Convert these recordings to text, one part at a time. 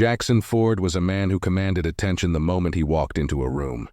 Jackson Ford was a man who commanded attention the moment he walked into a room.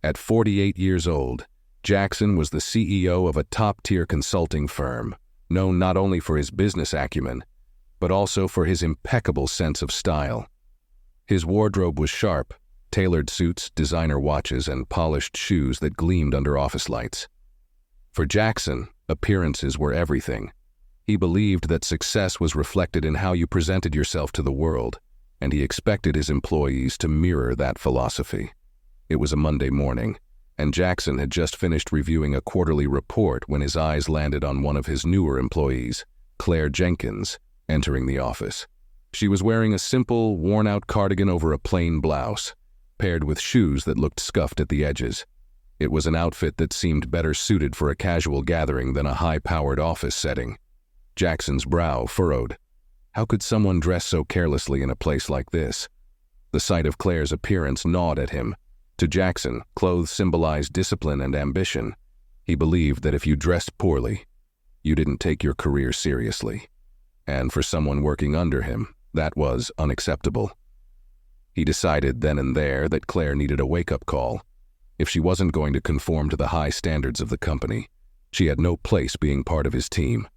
At 48 years old, Jackson was the CEO of a top-tier consulting firm, known not only for his business acumen, but also for his impeccable sense of style. His wardrobe was sharp, tailored suits, designer watches, and polished shoes that gleamed under office lights. For Jackson, appearances were everything. He believed that success was reflected in how you presented yourself to the world, and he expected his employees to mirror that philosophy. It was a Monday morning, and Jackson had just finished reviewing a quarterly report when his eyes landed on one of his newer employees, Claire Jenkins, entering the office. She was wearing a simple, worn-out cardigan over a plain blouse, paired with shoes that looked scuffed at the edges. It was an outfit that seemed better suited for a casual gathering than a high-powered office setting. Jackson's brow furrowed. How could someone dress so carelessly in a place like this? The sight of Claire's appearance gnawed at him. To Jackson, clothes symbolized discipline and ambition. He believed that if you dressed poorly, you didn't take your career seriously. And for someone working under him, that was unacceptable. He decided then and there that Claire needed a wake-up call. If she wasn't going to conform to the high standards of the company, she had no place being part of his team.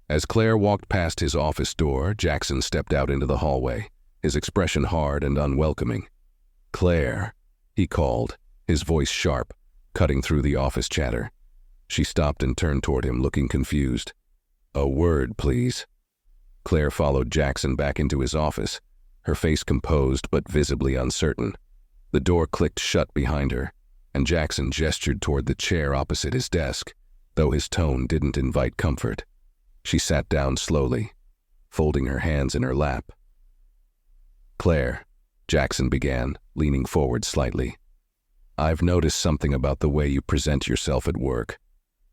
As Claire walked past his office door, Jackson stepped out into the hallway, his expression hard and unwelcoming. "Claire," he called, his voice sharp, cutting through the office chatter. She stopped and turned toward him, looking confused. "A word, please." Claire followed Jackson back into his office, her face composed but visibly uncertain. The door clicked shut behind her, and Jackson gestured toward the chair opposite his desk, though his tone didn't invite comfort. She sat down slowly, folding her hands in her lap. "Claire," Jackson began, leaning forward slightly, "I've noticed something about the way you present yourself at work.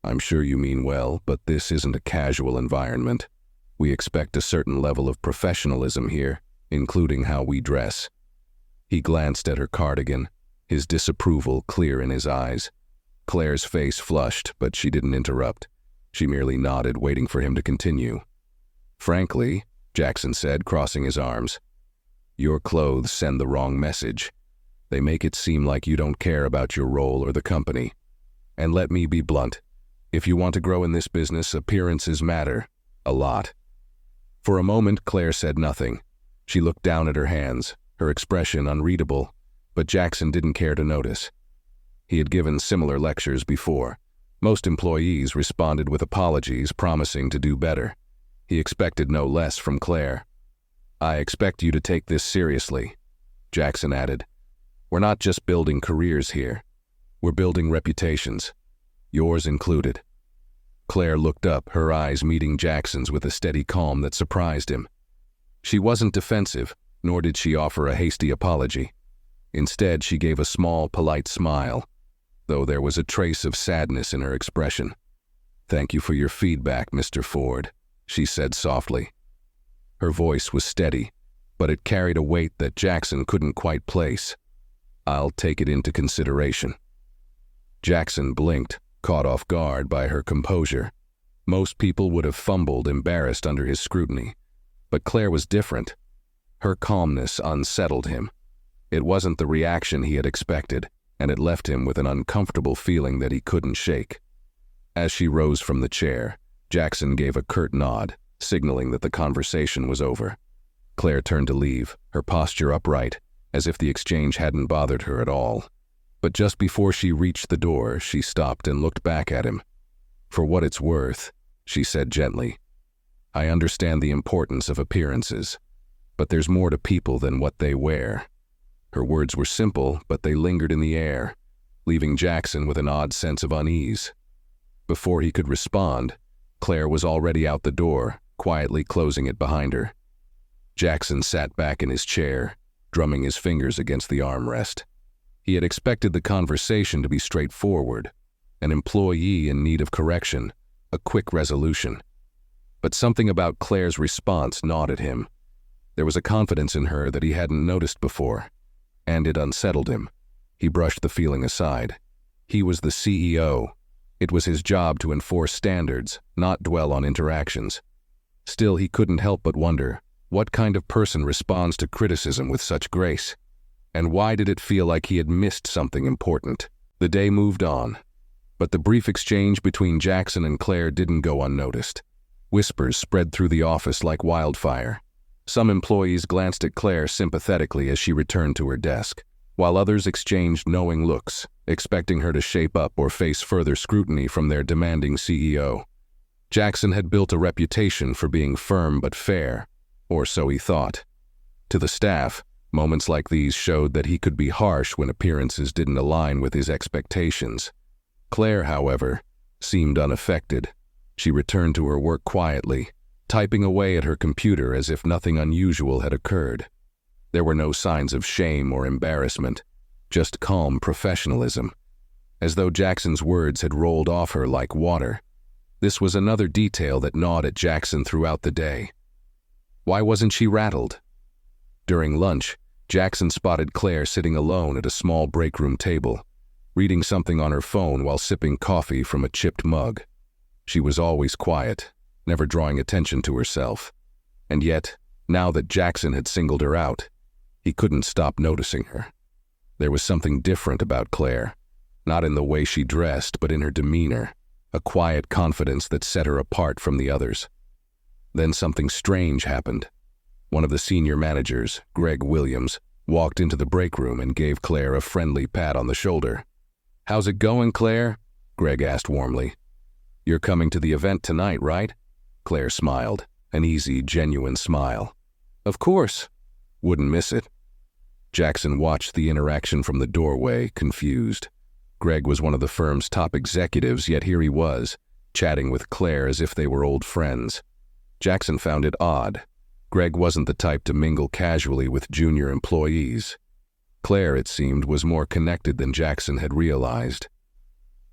I'm sure you mean well, but this isn't a casual environment. We expect a certain level of professionalism here, including how we dress." He glanced at her cardigan, his disapproval clear in his eyes. Claire's face flushed, but she didn't interrupt. She merely nodded, waiting for him to continue. "Frankly," Jackson said, crossing his arms, "your clothes send the wrong message. They make it seem like you don't care about your role or the company. And let me be blunt. If you want to grow in this business, appearances matter. A lot." For a moment, Claire said nothing. She looked down at her hands, her expression unreadable, but Jackson didn't care to notice. He had given similar lectures before. Most employees responded with apologies, promising to do better. He expected no less from Claire. "I expect you to take this seriously," Jackson added. "We're not just building careers here. We're building reputations, yours included." Claire looked up, her eyes meeting Jackson's with a steady calm that surprised him. She wasn't defensive, nor did she offer a hasty apology. Instead, she gave a small, polite smile, though there was a trace of sadness in her expression. "Thank you for your feedback, Mr. Ford," she said softly. Her voice was steady, but it carried a weight that Jackson couldn't quite place. "I'll take it into consideration." Jackson blinked, caught off guard by her composure. Most people would have fumbled, embarrassed under his scrutiny, but Claire was different. Her calmness unsettled him. It wasn't the reaction he had expected, and it left him with an uncomfortable feeling that he couldn't shake. As she rose from the chair, Jackson gave a curt nod, signaling that the conversation was over. Claire turned to leave, her posture upright, as if the exchange hadn't bothered her at all. But just before she reached the door, she stopped and looked back at him. "For what it's worth," she said gently, "I understand the importance of appearances, but there's more to people than what they wear." Her words were simple, but they lingered in the air, leaving Jackson with an odd sense of unease. Before he could respond, Claire was already out the door, quietly closing it behind her. Jackson sat back in his chair, drumming his fingers against the armrest. He had expected the conversation to be straightforward, an employee in need of correction, a quick resolution. But something about Claire's response gnawed at him. There was a confidence in her that he hadn't noticed before, and it unsettled him. He brushed the feeling aside. He was the CEO. It was his job to enforce standards, not dwell on interactions. Still, he couldn't help but wonder, What kind of person responds to criticism with such grace? And why did it feel like he had missed something important? The day moved on, but the brief exchange between Jackson and Claire didn't go unnoticed. Whispers spread through the office like wildfire. Some employees glanced at Claire sympathetically as she returned to her desk, while others exchanged knowing looks, expecting her to shape up or face further scrutiny from their demanding CEO. Jackson had built a reputation for being firm but fair, or so he thought. To the staff, moments like these showed that he could be harsh when appearances didn't align with his expectations. Claire, however, seemed unaffected. She returned to her work quietly, typing away at her computer as if nothing unusual had occurred. There were no signs of shame or embarrassment, just calm professionalism, as though Jackson's words had rolled off her like water. This was another detail that gnawed at Jackson throughout the day. Why wasn't she rattled? During lunch, Jackson spotted Claire sitting alone at a small break room table, reading something on her phone while sipping coffee from a chipped mug. She was always quiet, never drawing attention to herself. And yet, now that Jackson had singled her out, he couldn't stop noticing her. There was something different about Claire, not in the way she dressed, but in her demeanor, a quiet confidence that set her apart from the others. Then something strange happened. One of the senior managers, Greg Williams, walked into the break room and gave Claire a friendly pat on the shoulder. "How's it going, Claire?" Greg asked warmly. "You're coming to the event tonight, right?" Claire smiled, an easy, genuine smile. "Of course. Wouldn't miss it." Jackson watched the interaction from the doorway, confused. Greg was one of the firm's top executives, yet here he was, chatting with Claire as if they were old friends. Jackson found it odd. Greg wasn't the type to mingle casually with junior employees. Claire, it seemed, was more connected than Jackson had realized.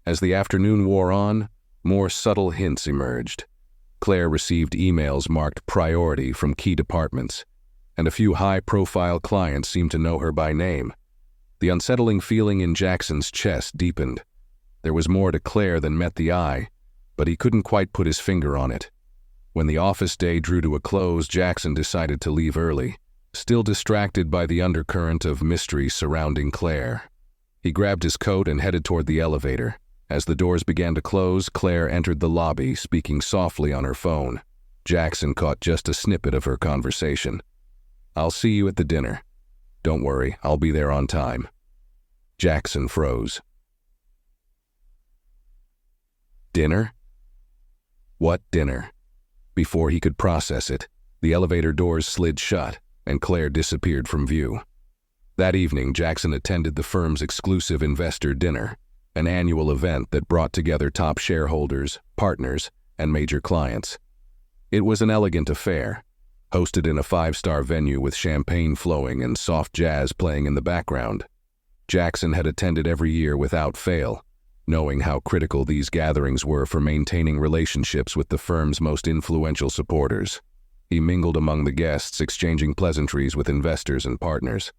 As the afternoon wore on, more subtle hints emerged. Claire received emails marked priority from key departments, and a few high-profile clients seemed to know her by name. The unsettling feeling in Jackson's chest deepened. There was more to Claire than met the eye, but he couldn't quite put his finger on it. When the office day drew to a close, Jackson decided to leave early, still distracted by the undercurrent of mystery surrounding Claire. He grabbed his coat and headed toward the elevator. As the doors began to close, Claire entered the lobby, speaking softly on her phone. Jackson caught just a snippet of her conversation. "I'll see you at the dinner. Don't worry, I'll be there on time." Jackson froze. Dinner? What dinner? Before he could process it, the elevator doors slid shut, and Claire disappeared from view. That evening, Jackson attended the firm's exclusive investor dinner, an annual event that brought together top shareholders, partners, and major clients. It was an elegant affair, hosted in a five-star venue with champagne flowing and soft jazz playing in the background. Jackson had attended every year without fail, knowing how critical these gatherings were for maintaining relationships with the firm's most influential supporters. He mingled among the guests, exchanging pleasantries with investors and partners,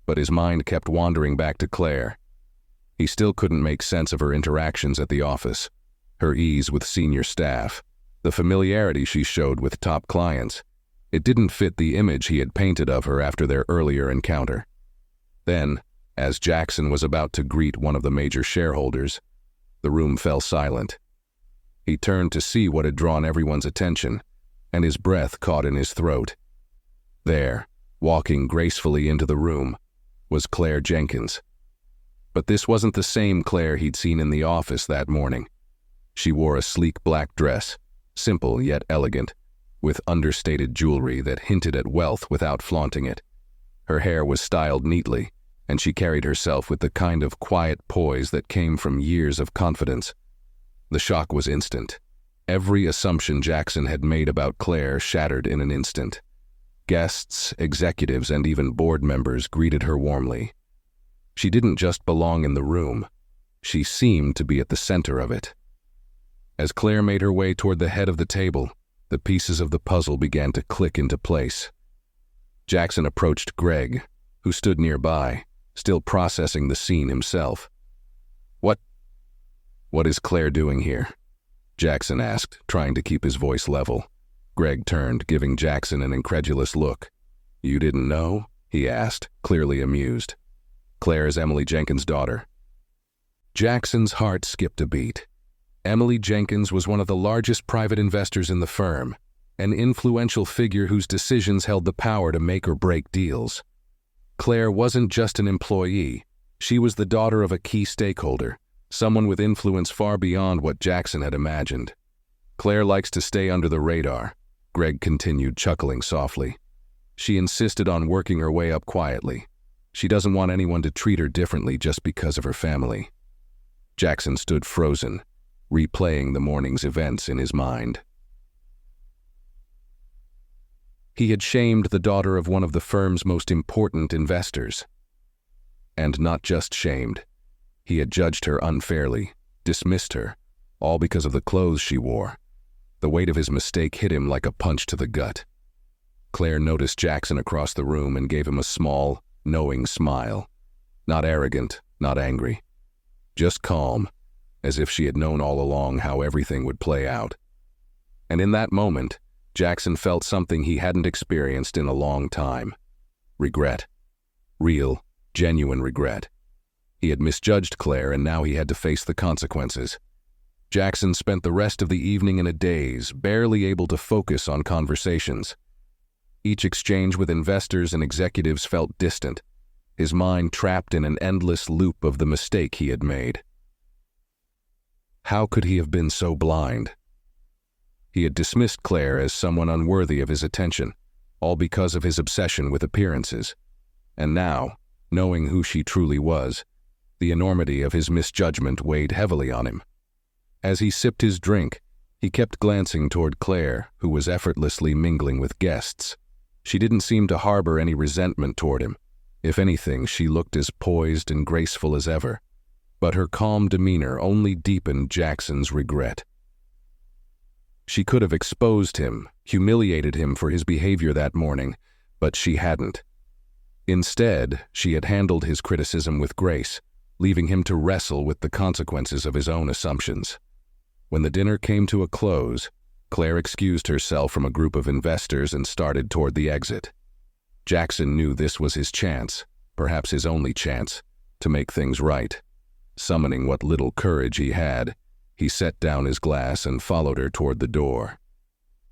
but his mind kept wandering back to Claire. He still couldn't make sense of her interactions at the office, her ease with senior staff, the familiarity she showed with top clients. It didn't fit the image he had painted of her after their earlier encounter. Then, as Jackson was about to greet one of the major shareholders, the room fell silent. He turned to see what had drawn everyone's attention, and his breath caught in his throat. There, walking gracefully into the room, was Claire Jenkins. But this wasn't the same Claire he'd seen in the office that morning. She wore a sleek black dress, simple yet elegant, with understated jewelry that hinted at wealth without flaunting it. Her hair was styled neatly, and she carried herself with the kind of quiet poise that came from years of confidence. The shock was instant. Every assumption Jackson had made about Claire shattered in an instant. Guests, executives, and even board members greeted her warmly. She didn't just belong in the room. She seemed to be at the center of it. As Claire made her way toward the head of the table, the pieces of the puzzle began to click into place. Jackson approached Greg, who stood nearby, still processing the scene himself. What is Claire doing here?" Jackson asked, trying to keep his voice level. Greg turned, giving Jackson an incredulous look. "You didn't know?" he asked, clearly amused. "Claire is Emily Jenkins' daughter." Jackson's heart skipped a beat. Emily Jenkins was one of the largest private investors in the firm, an influential figure whose decisions held the power to make or break deals. Claire wasn't just an employee. She was the daughter of a key stakeholder, someone with influence far beyond what Jackson had imagined. "Claire likes to stay under the radar," Greg continued, chuckling softly. "She insisted on working her way up quietly. She doesn't want anyone to treat her differently just because of her family." Jackson stood frozen, replaying the morning's events in his mind. He had shamed the daughter of one of the firm's most important investors. And not just shamed. He had judged her unfairly, dismissed her, all because of the clothes she wore. The weight of his mistake hit him like a punch to the gut. Claire noticed Jackson across the room and gave him a small, knowing smile. Not arrogant, not angry. Just calm, as if she had known all along how everything would play out. And in that moment, Jackson felt something he hadn't experienced in a long time. Regret. Real, genuine regret. He had misjudged Claire, and now he had to face the consequences. Jackson spent the rest of the evening in a daze, barely able to focus on conversations. Each exchange with investors and executives felt distant, his mind trapped in an endless loop of the mistake he had made. How could he have been so blind? He had dismissed Claire as someone unworthy of his attention, all because of his obsession with appearances. And now, knowing who she truly was, the enormity of his misjudgment weighed heavily on him. As he sipped his drink, he kept glancing toward Claire, who was effortlessly mingling with guests. She didn't seem to harbor any resentment toward him. If anything, she looked as poised and graceful as ever. But her calm demeanor only deepened Jackson's regret. She could have exposed him, humiliated him for his behavior that morning, but she hadn't. Instead, she had handled his criticism with grace, leaving him to wrestle with the consequences of his own assumptions. When the dinner came to a close, Claire excused herself from a group of investors and started toward the exit. Jackson knew this was his chance, perhaps his only chance, to make things right. Summoning what little courage he had, he set down his glass and followed her toward the door.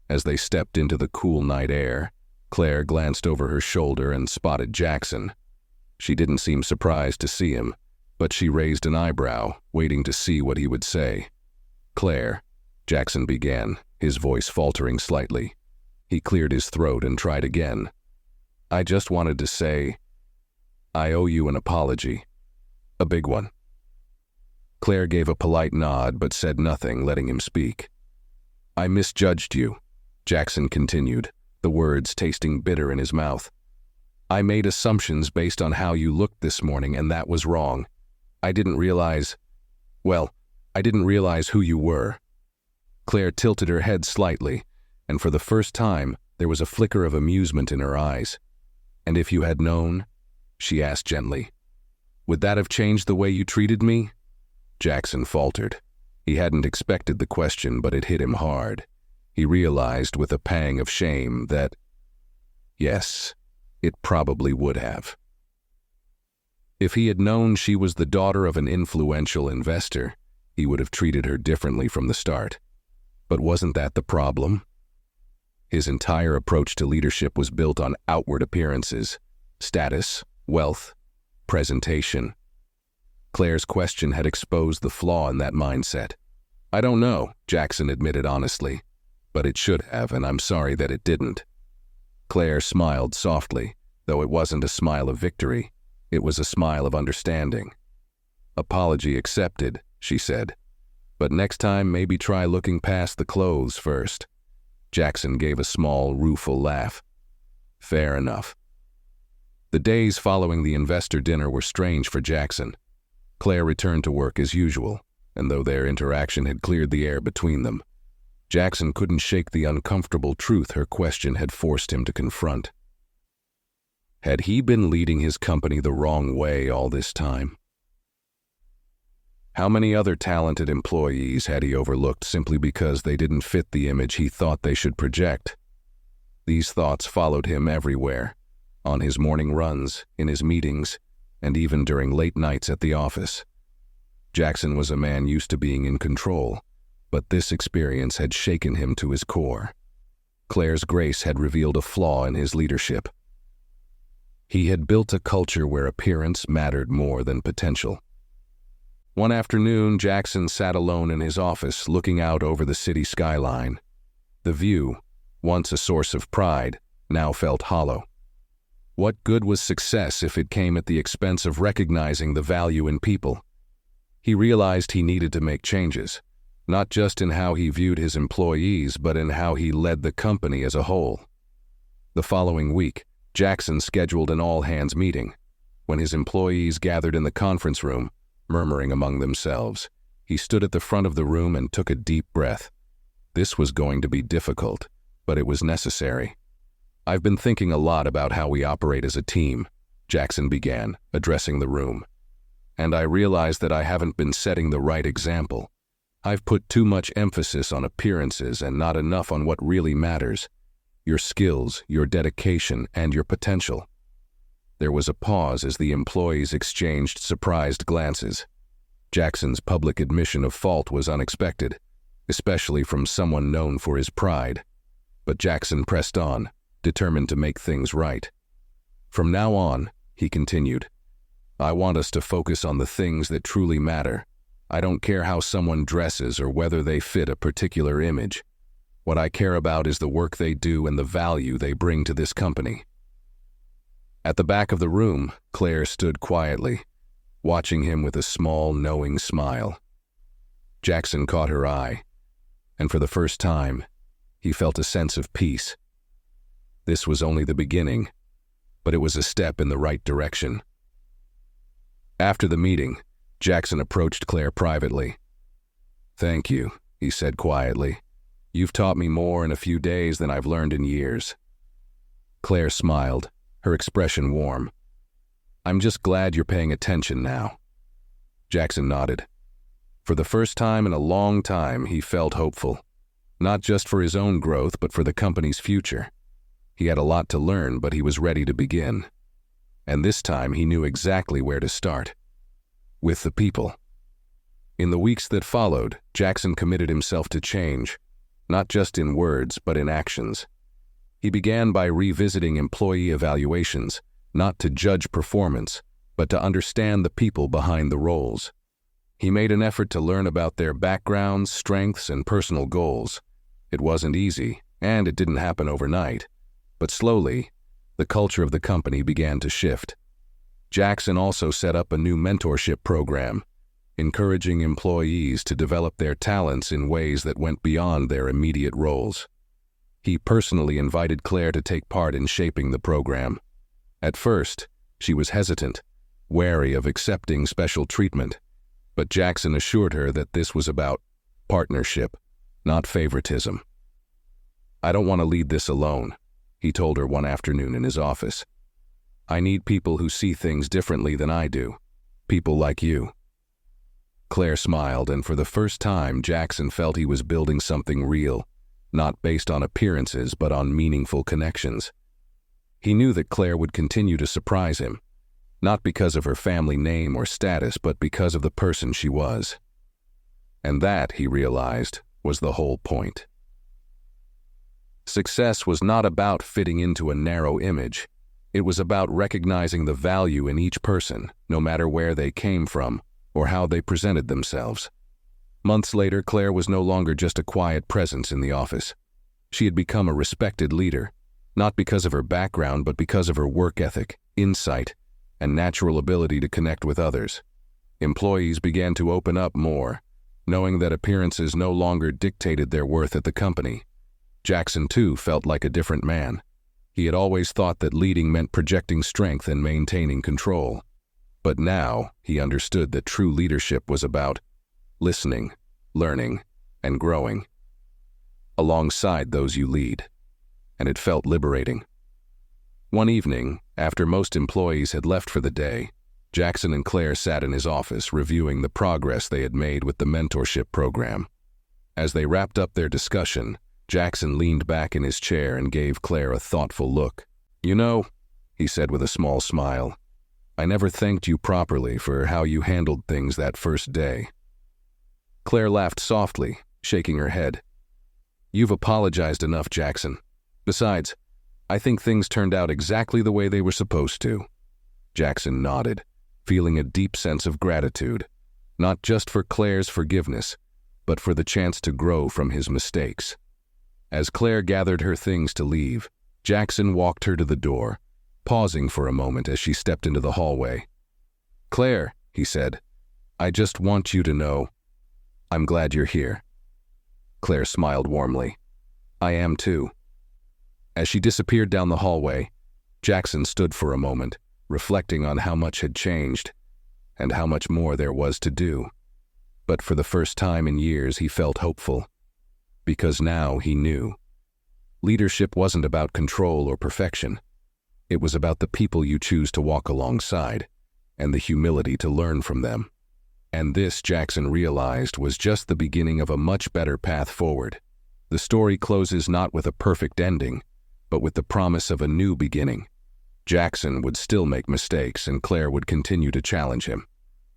As they stepped into the cool night air, Claire glanced over her shoulder and spotted Jackson. She didn't seem surprised to see him, but she raised an eyebrow, waiting to see what he would say. "Claire," Jackson began, his voice faltering slightly. He cleared his throat and tried again. "I just wanted to say, I owe you an apology. A big one." Claire gave a polite nod but said nothing, letting him speak. "I misjudged you," Jackson continued, the words tasting bitter in his mouth. "I made assumptions based on how you looked this morning, and that was wrong. I didn't realize who you were." Claire tilted her head slightly, and for the first time, there was a flicker of amusement in her eyes. "And if you had known?" she asked gently. "Would that have changed the way you treated me?" Jackson faltered. He hadn't expected the question, but it hit him hard. He realized with a pang of shame that, yes, it probably would have. If he had known she was the daughter of an influential investor, he would have treated her differently from the start. But wasn't that the problem? His entire approach to leadership was built on outward appearances, status, wealth, presentation. Claire's question had exposed the flaw in that mindset. "I don't know," Jackson admitted honestly, "but it should have, and I'm sorry that it didn't." Claire smiled softly, though it wasn't a smile of victory. It was a smile of understanding. "Apology accepted," she said. "But next time, maybe try looking past the clothes first." Jackson gave a small, rueful laugh. "Fair enough." The days following the investor dinner were strange for Jackson. Claire returned to work as usual, and though their interaction had cleared the air between them, Jackson couldn't shake the uncomfortable truth her question had forced him to confront. Had he been leading his company the wrong way all this time? How many other talented employees had he overlooked simply because they didn't fit the image he thought they should project? These thoughts followed him everywhere, on his morning runs, in his meetings, and even during late nights at the office. Jackson was a man used to being in control, but this experience had shaken him to his core. Claire's grace had revealed a flaw in his leadership. He had built a culture where appearance mattered more than potential. One afternoon, Jackson sat alone in his office, looking out over the city skyline. The view, once a source of pride, now felt hollow. What good was success if it came at the expense of recognizing the value in people? He realized he needed to make changes, not just in how he viewed his employees, but in how he led the company as a whole. The following week, Jackson scheduled an all-hands meeting. When his employees gathered in the conference room, murmuring among themselves, he stood at the front of the room and took a deep breath. This was going to be difficult, but it was necessary. "I've been thinking a lot about how we operate as a team," Jackson began, addressing the room. "And I realize that I haven't been setting the right example. I've put too much emphasis on appearances and not enough on what really matters: your skills, your dedication, and your potential." There was a pause as the employees exchanged surprised glances. Jackson's public admission of fault was unexpected, especially from someone known for his pride. But Jackson pressed on, determined to make things right. "From now on," he continued, "I want us to focus on the things that truly matter. I don't care how someone dresses or whether they fit a particular image. What I care about is the work they do and the value they bring to this company." At the back of the room, Claire stood quietly, watching him with a small, knowing smile. Jackson caught her eye, and for the first time, he felt a sense of peace. This was only the beginning, but it was a step in the right direction. After the meeting, Jackson approached Claire privately. "Thank you," he said quietly. "You've taught me more in a few days than I've learned in years." Claire smiled, her expression warm. "I'm just glad you're paying attention now." Jackson nodded. For the first time in a long time, he felt hopeful, not just for his own growth, but for the company's future. He had a lot to learn, but he was ready to begin. And this time, he knew exactly where to start: with the people. In the weeks that followed, Jackson committed himself to change, not just in words, but in actions. He began by revisiting employee evaluations, not to judge performance, but to understand the people behind the roles. He made an effort to learn about their backgrounds, strengths, and personal goals. It wasn't easy, and it didn't happen overnight. But slowly, the culture of the company began to shift. Jackson also set up a new mentorship program, encouraging employees to develop their talents in ways that went beyond their immediate roles. He personally invited Claire to take part in shaping the program. At first, she was hesitant, wary of accepting special treatment, but Jackson assured her that this was about partnership, not favoritism. "I don't want to lead this alone," he told her one afternoon in his office. "I need people who see things differently than I do, people like you." Claire smiled, and for the first time, Jackson felt he was building something real, not based on appearances, but on meaningful connections. He knew that Claire would continue to surprise him, not because of her family name or status, but because of the person she was. And that, he realized, was the whole point. Success was not about fitting into a narrow image. It was about recognizing the value in each person, no matter where they came from or how they presented themselves. Months later, Claire was no longer just a quiet presence in the office. She had become a respected leader, not because of her background, but because of her work ethic, insight, and natural ability to connect with others. Employees began to open up more, knowing that appearances no longer dictated their worth at the company. Jackson, too, felt like a different man. He had always thought that leading meant projecting strength and maintaining control. But now, he understood that true leadership was about listening, learning, and growing alongside those you lead. And it felt liberating. One evening, after most employees had left for the day, Jackson and Claire sat in his office, reviewing the progress they had made with the mentorship program. As they wrapped up their discussion, Jackson leaned back in his chair and gave Claire a thoughtful look. "You know," he said with a small smile, "I never thanked you properly for how you handled things that first day." Claire laughed softly, shaking her head. "You've apologized enough, Jackson. Besides, I think things turned out exactly the way they were supposed to." Jackson nodded, feeling a deep sense of gratitude, not just for Claire's forgiveness, but for the chance to grow from his mistakes. As Claire gathered her things to leave, Jackson walked her to the door, pausing for a moment as she stepped into the hallway. "Claire," he said, "I just want you to know, I'm glad you're here." Claire smiled warmly. "I am too." As she disappeared down the hallway, Jackson stood for a moment, reflecting on how much had changed and how much more there was to do. But for the first time in years, he felt hopeful, because now he knew. Leadership wasn't about control or perfection. It was about the people you choose to walk alongside and the humility to learn from them. And this, Jackson realized, was just the beginning of a much better path forward. The story closes not with a perfect ending, but with the promise of a new beginning. Jackson would still make mistakes, and Claire would continue to challenge him.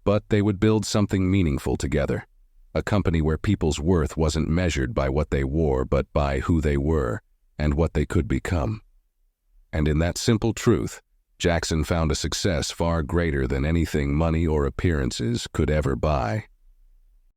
But they would build something meaningful together, a company where people's worth wasn't measured by what they wore, but by who they were and what they could become. And in that simple truth, Jackson found a success far greater than anything money or appearances could ever buy.